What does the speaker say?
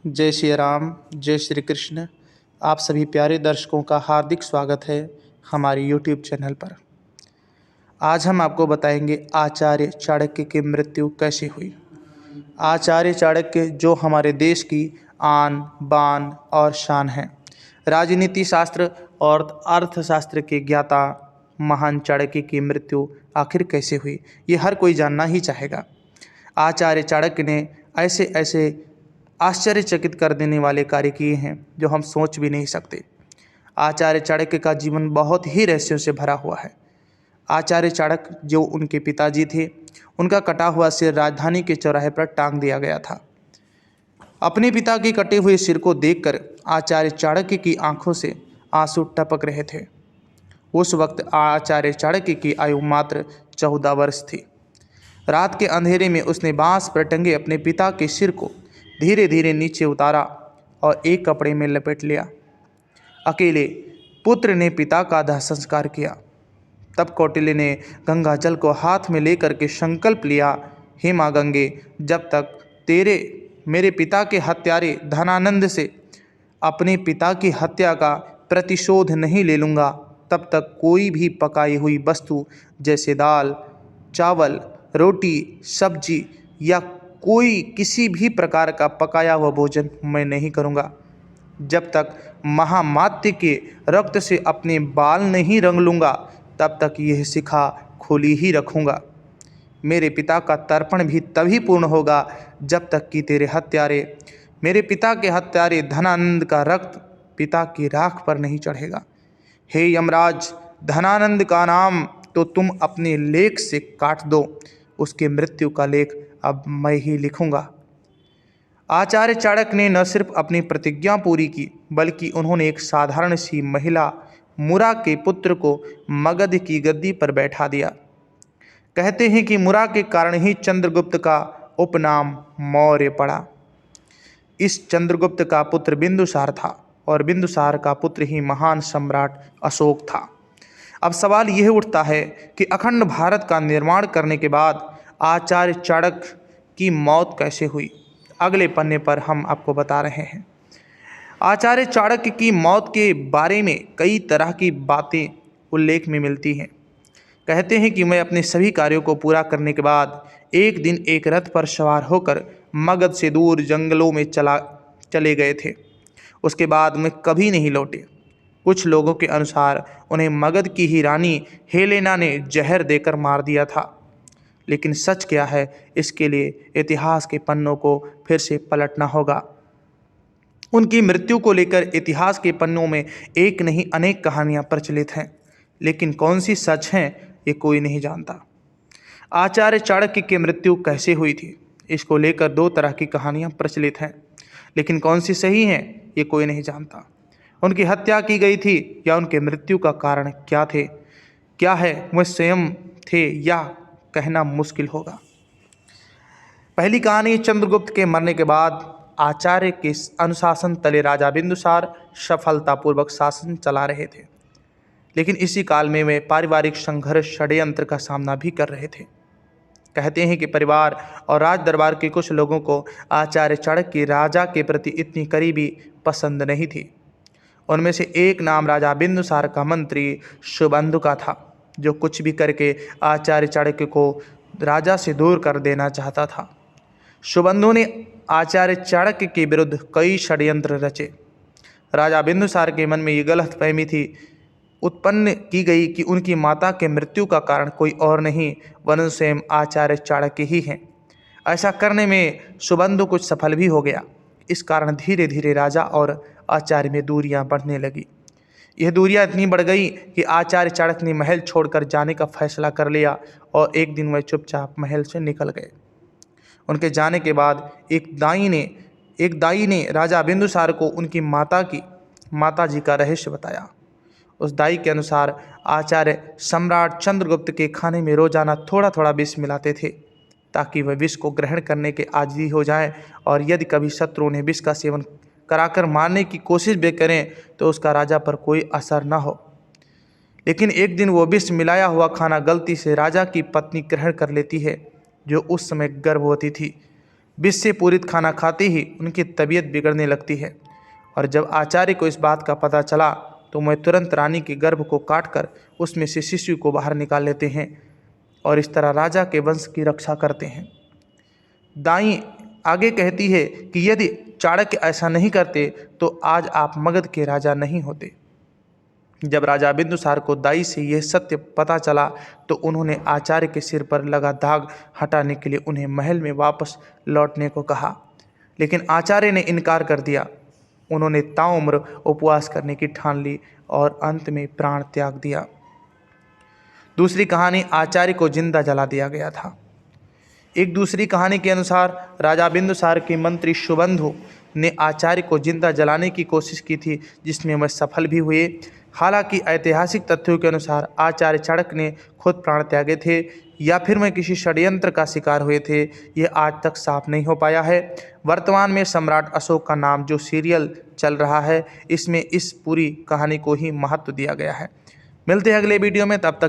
जय श्री राम, जय श्री कृष्ण। आप सभी प्यारे दर्शकों का हार्दिक स्वागत है हमारे YouTube चैनल पर। आज हम आपको बताएंगे आचार्य चाणक्य की मृत्यु कैसे हुई। आचार्य चाणक्य जो हमारे देश की आन बान और शान हैं। राजनीति शास्त्र और अर्थशास्त्र के ज्ञाता महान चाणक्य की मृत्यु आखिर कैसे हुई, ये हर कोई जानना ही चाहेगा। आचार्य चाणक्य ने ऐसे ऐसे आश्चर्यचकित कर देने वाले कार्य किए हैं जो हम सोच भी नहीं सकते। आचार्य चाणक्य का जीवन बहुत ही रहस्यों से भरा हुआ है। आचार्य चाणक्य जो उनके पिताजी थे, उनका कटा हुआ सिर राजधानी के चौराहे पर टांग दिया गया था। अपने पिता के कटे हुए सिर को देखकर आचार्य चाणक्य की आंखों से आंसू टपक रहे थे। उस वक्त आचार्य चाणक्य की आयु मात्र 14 वर्ष थी। रात के अंधेरे में उसने बांस पर टंगे अपने पिता के सिर को धीरे धीरे नीचे उतारा और एक कपड़े में लपेट लिया। अकेले पुत्र ने पिता का दाह संस्कार किया। तब कौटिल्य ने गंगा जल को हाथ में लेकर के संकल्प लिया, हे माँ गंगे, जब तक तेरे मेरे पिता के हत्यारे धनानंद से अपने पिता की हत्या का प्रतिशोध नहीं ले लूँगा, तब तक कोई भी पकाई हुई वस्तु जैसे दाल, चावल, रोटी, सब्जी या कोई किसी भी प्रकार का पकाया हुआ भोजन मैं नहीं करूँगा। जब तक महामात्य के रक्त से अपने बाल नहीं रंग लूँगा, तब तक यह शिखा खुली ही रखूँगा। मेरे पिता का तर्पण भी तभी पूर्ण होगा जब तक कि मेरे पिता के हत्यारे धनानंद का रक्त पिता की राख पर नहीं चढ़ेगा। हे यमराज, धनानंद का नाम तो तुम अपने लेख से काट दो, उसके मृत्यु का लेख अब मैं ही लिखूंगा। आचार्य चाणक्य ने न सिर्फ अपनी प्रतिज्ञा पूरी की, बल्कि उन्होंने एक साधारण सी महिला मुरा के पुत्र को मगध की गद्दी पर बैठा दिया। कहते हैं कि मुरा के कारण ही चंद्रगुप्त का उपनाम मौर्य पड़ा। इस चंद्रगुप्त का पुत्र बिंदुसार था और बिंदुसार का पुत्र ही महान सम्राट अशोक था। अब सवाल यह उठता है कि अखंड भारत का निर्माण करने के बाद आचार्य चाणक्य की मौत कैसे हुई। अगले पन्ने पर हम आपको बता रहे हैं। आचार्य चाणक्य की मौत के बारे में कई तरह की बातें उल्लेख में मिलती हैं। कहते हैं कि मैं अपने सभी कार्यों को पूरा करने के बाद एक दिन एक रथ पर सवार होकर मगध से दूर जंगलों में चले गए थे। उसके बाद में कभी नहीं लौटे। कुछ लोगों के अनुसार उन्हें मगध की ही रानी हेलेना ने जहर देकर मार दिया था। लेकिन सच क्या है, इसके लिए इतिहास के पन्नों को फिर से पलटना होगा। उनकी मृत्यु को लेकर इतिहास के पन्नों में एक नहीं अनेक कहानियां प्रचलित हैं, लेकिन कौन सी सच हैं ये कोई नहीं जानता। आचार्य चाणक्य की मृत्यु कैसे हुई थी, इसको लेकर दो तरह की कहानियां प्रचलित हैं, लेकिन कौन सी सही हैं ये कोई नहीं जानता। उनकी हत्या की गई थी या उनके मृत्यु का कारण क्या है वह स्वयं थे या कहना मुश्किल होगा। पहली कहानी, चंद्रगुप्त के मरने के बाद आचार्य के अनुशासन तले राजा बिंदुसार सफलतापूर्वक शासन चला रहे थे, लेकिन इसी काल में वे पारिवारिक संघर्ष षड्यंत्र का सामना भी कर रहे थे। कहते हैं कि परिवार और राज दरबार के कुछ लोगों को आचार्य चाणक्य राजा के प्रति इतनी करीबी पसंद नहीं थी। उनमें से एक नाम राजा बिंदुसार का मंत्री शुभंधु का था, जो कुछ भी करके आचार्य चाणक्य को राजा से दूर कर देना चाहता था। शुभंधु ने आचार्य चाणक्य के विरुद्ध कई षड्यंत्र रचे। राजा बिंदुसार के मन में ये गलतफहमी थी उत्पन्न की गई कि उनकी माता के मृत्यु का कारण कोई और नहीं वरन स्वयं आचार्य चाणक्य ही हैं। ऐसा करने में शुभंधु कुछ सफल भी हो गया। इस कारण धीरे धीरे राजा और आचार्य में दूरियां बढ़ने लगी। यह दूरियां इतनी बढ़ गई कि आचार्य चाणक्य ने महल छोड़कर जाने का फैसला कर लिया और एक दिन वह चुपचाप महल से निकल गए। उनके जाने के बाद एक दाई ने राजा बिंदुसार को उनकी माता जी का रहस्य बताया। उस दाई के अनुसार आचार्य सम्राट चंद्रगुप्त के खाने में रोजाना थोड़ा थोड़ा विष मिलाते थे, ताकि वह विष को ग्रहण करने के आदी हो जाएं, और यदि कभी शत्रु ने विष का सेवन कराकर मारने की कोशिश भी करें तो उसका राजा पर कोई असर न हो। लेकिन एक दिन वो विष मिलाया हुआ खाना गलती से राजा की पत्नी ग्रहण कर लेती है, जो उस समय गर्भवती थी। विष से पूरित खाना खाते ही उनकी तबीयत बिगड़ने लगती है और जब आचार्य को इस बात का पता चला तो वह तुरंत रानी के गर्भ को काटकर उसमें से शिशु को बाहर निकाल लेते हैं और इस तरह राजा के वंश की रक्षा करते हैं। दाई आगे कहती है कि यदि चाणक्य ऐसा नहीं करते तो आज आप मगध के राजा नहीं होते। जब राजा बिंदुसार को दाई से यह सत्य पता चला तो उन्होंने आचार्य के सिर पर लगा दाग हटाने के लिए उन्हें महल में वापस लौटने को कहा, लेकिन आचार्य ने इनकार कर दिया। उन्होंने ताउम्र उपवास करने की ठान ली और अंत में प्राण त्याग दिया। दूसरी कहानी, आचार्य को जिंदा जला दिया गया था। एक दूसरी कहानी के अनुसार राजा बिंदुसार के मंत्री शुभंधु ने आचार्य को जिंदा जलाने की कोशिश की थी, जिसमें वह सफल भी हुए। हालांकि ऐतिहासिक तथ्यों के अनुसार आचार्य चाणक्य ने खुद प्राण त्यागे थे या फिर वह किसी षड्यंत्र का शिकार हुए थे, यह आज तक साफ नहीं हो पाया है। वर्तमान में सम्राट अशोक का नाम जो सीरियल चल रहा है, इसमें इस पूरी कहानी को ही महत्व दिया गया है। मिलते हैं अगले वीडियो में, तब तक